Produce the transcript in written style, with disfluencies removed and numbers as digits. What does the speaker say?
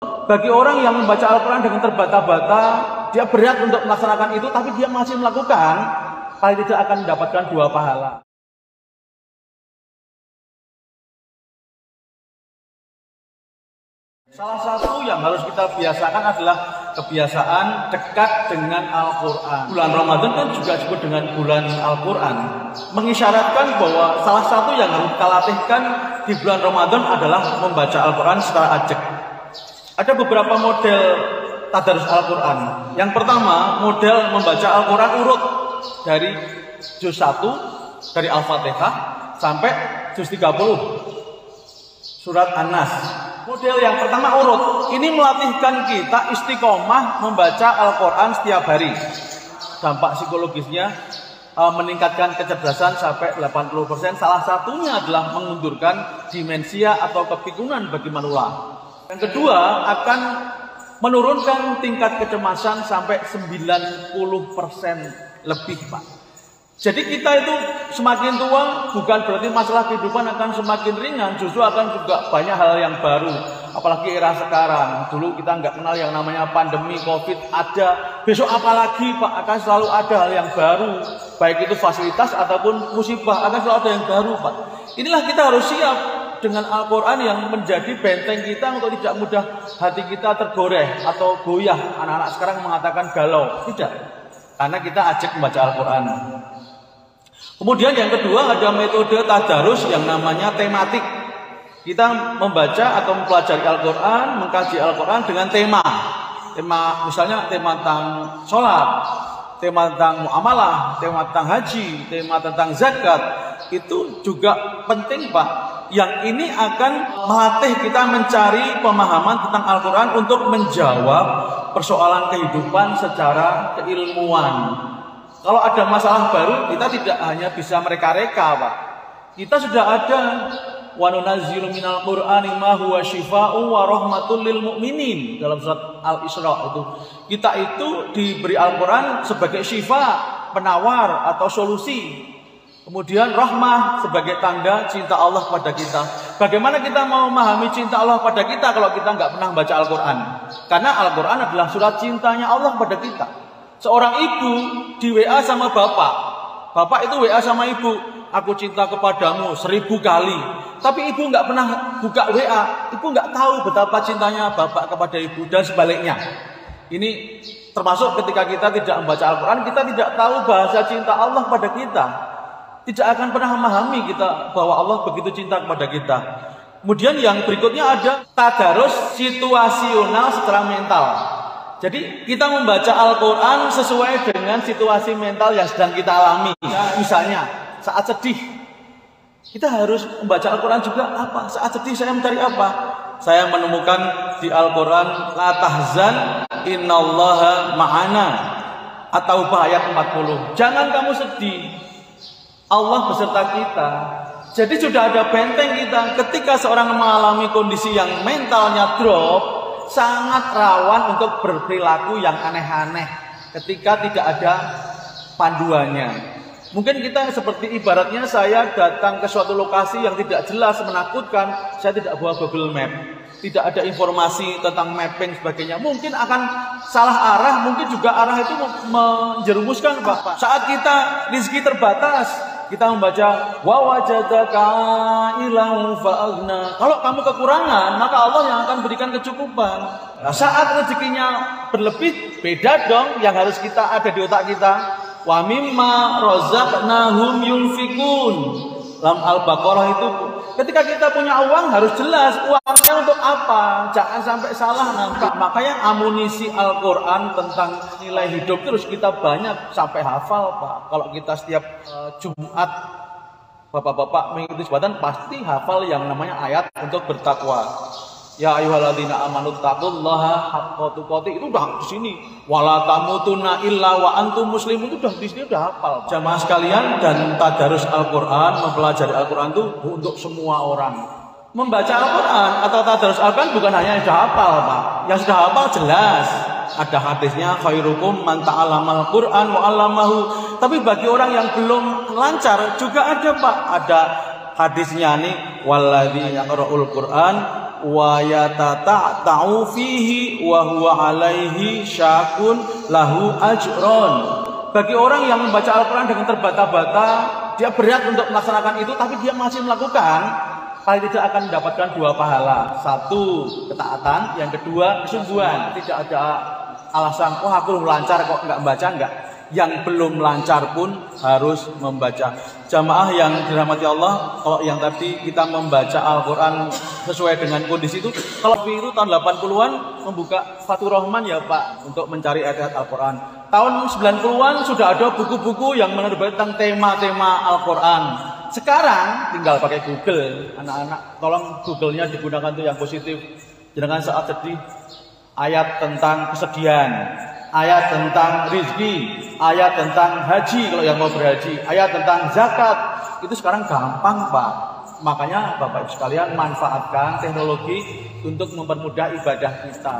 Bagi orang yang membaca Al-Quran dengan terbata-bata, dia berat untuk melaksanakan itu, tapi dia masih melakukan, paling tidak akan mendapatkan 2 pahala. Salah satu yang harus kita biasakan adalah kebiasaan dekat dengan Al-Quran. Bulan Ramadan kan juga disebut dengan bulan Al-Quran. Mengisyaratkan bahwa salah satu yang harus kita latihkan di bulan Ramadan adalah membaca Al-Quran secara ajak. Ada beberapa model tadarus Al-Quran. Yang pertama, model membaca Al-Quran urut dari juz 1 dari Al-Fatihah sampai juz 30 surat An-Nas. Model yang pertama urut. Ini melatihkan kita istiqomah membaca Al-Quran setiap hari. Dampak psikologisnya meningkatkan kecerdasan sampai 80%. Salah satunya adalah mengundurkan demensia atau kepikunan bagi manula. Yang kedua, akan menurunkan tingkat kecemasan sampai 90% lebih, Pak. Jadi kita itu semakin tua bukan berarti masalah kehidupan akan semakin ringan, justru akan juga banyak hal yang baru. Apalagi era sekarang. Dulu kita nggak kenal yang namanya pandemi, COVID ada. Besok apalagi, Pak, akan selalu ada hal yang baru. Baik itu fasilitas ataupun musibah, akan selalu ada yang baru, Pak. Inilah kita harus siap dengan Al-Quran yang menjadi benteng kita untuk tidak mudah hati kita tergoreh atau goyah. Anak-anak sekarang mengatakan galau. Tidak. Karena kita ajak membaca Al-Quran. Kemudian yang kedua ada metode tadarus yang namanya tematik. Kita membaca atau mempelajari Al-Quran, mengkaji Al-Quran dengan tema. Tema misalnya tema tentang sholat, tema tentang muamalah, tema tentang haji, tema tentang zakat. Itu juga penting, Pak. Yang ini akan melatih kita mencari pemahaman tentang Al-Quran untuk menjawab persoalan kehidupan secara keilmuan. Kalau ada masalah baru, kita tidak hanya bisa mereka-reka, Pak. Kita sudah ada wa nunazzilu minal Qur'ani ma huwa syifaa'un wa rahmatul lil mu'minin dalam surat Al-Isra itu. Kita itu diberi Al-Quran sebagai syifa, penawar atau solusi. Kemudian rahmah sebagai tanda cinta Allah kepada kita. Bagaimana kita mau memahami cinta Allah pada kita kalau kita nggak pernah baca Al-Quran? Karena Al-Quran adalah surat cintanya Allah kepada kita. Seorang ibu di WA sama bapak. Bapak itu WA sama ibu. Aku cinta kepadamu 1000 kali. Tapi ibu nggak pernah buka WA. Ibu nggak tahu betapa cintanya bapak kepada ibu dan sebaliknya. Ini termasuk ketika kita tidak membaca Al-Quran, kita tidak tahu bahasa cinta Allah pada kita. Tidak akan pernah memahami kita bahwa Allah begitu cinta kepada kita. Kemudian yang berikutnya ada tadarus situasional secara mental. Jadi kita membaca Al-Quran sesuai dengan situasi mental yang sedang kita alami. Misalnya saat sedih, kita harus membaca Al-Quran juga apa? Saat sedih saya mencari apa? Saya menemukan di Al-Quran la tahzan innallaha ma'ana atau ayat 40. Jangan kamu sedih, Allah beserta kita. Jadi sudah ada benteng kita. Ketika seorang mengalami kondisi yang mentalnya drop, sangat rawan untuk berperilaku yang aneh-aneh ketika tidak ada panduannya. Mungkin kita seperti ibaratnya saya datang ke suatu lokasi yang tidak jelas, menakutkan, saya tidak bawa Google Map, tidak ada informasi tentang mapping sebagainya, mungkin akan salah arah, mungkin juga arah itu menjerumuskan, Pak. Saat kita rezeki terbatas, kita membaca wa wajadaka ilahu fa'aghna. Kalau kamu kekurangan, maka Allah yang akan berikan kecukupan. Nah, saat rezekinya berlebih, beda dong yang harus kita ada di otak kita. Wa mimma razaqnahum yunfikun. Dalam Al-Baqarah itu ketika kita punya uang harus jelas uangnya untuk apa, jangan sampai salah nanti. Makanya amunisi Al-Quran tentang nilai hidup terus kita banyak sampai hafal, Pak. Kalau kita setiap Jumat bapak-bapak mengikuti jabatan pasti hafal yang namanya ayat untuk bertakwa. Ya ayyuhalladzina amanu taqullaha haqqa tuqatih, itu udah di sini. Wala tamutunna illa wa antum muslimun, itu udah di sini, udah hafal. Jamaah sekalian, dan tadarus Al-Qur'an, mempelajari Al-Qur'an itu untuk semua orang. Membaca Al-Qur'an atau tadarus Al-Qur'an bukan hanya yang sudah hafal, Pak. Yang sudah hafal jelas. Ada hadisnya khairukum man ta'allamal Qur'an wa 'allamahu. Tapi bagi orang yang belum lancar juga ada, Pak. Ada hadisnya nih, walladzi yaqra'ul Qur'an wa yatata'u fihi wa huwa alaihi syakun lahu ajron. Bagi orang yang membaca Al-Quran dengan terbata-bata, dia berat untuk melaksanakan itu, tapi dia masih melakukan, paling tidak akan mendapatkan 2 pahala. 1, ketaatan, yang kedua, kesungguhan. Tidak ada alasan, wah aku belum lancar kok nggak membaca, enggak. Yang belum lancar pun harus membaca. Jamaah yang dirahmati Allah, kalau yang tadi kita membaca Al-Quran sesuai dengan kondisi itu, kalau itu tahun 80-an membuka Fathur Rahman ya Pak, untuk mencari ayat-ayat Al-Quran. Tahun 90-an sudah ada buku-buku yang menerbitkan tentang tema-tema Al-Quran. Sekarang tinggal pakai Google. Anak-anak, tolong Google-nya digunakan tuh yang positif. Jangan saat sedih, ayat tentang kesedihan, ayat tentang rizki, ayat tentang haji kalau yang mau berhaji, ayat tentang zakat. Itu sekarang gampang Pak. Makanya Bapak Ibu sekalian manfaatkan teknologi untuk mempermudah ibadah kita.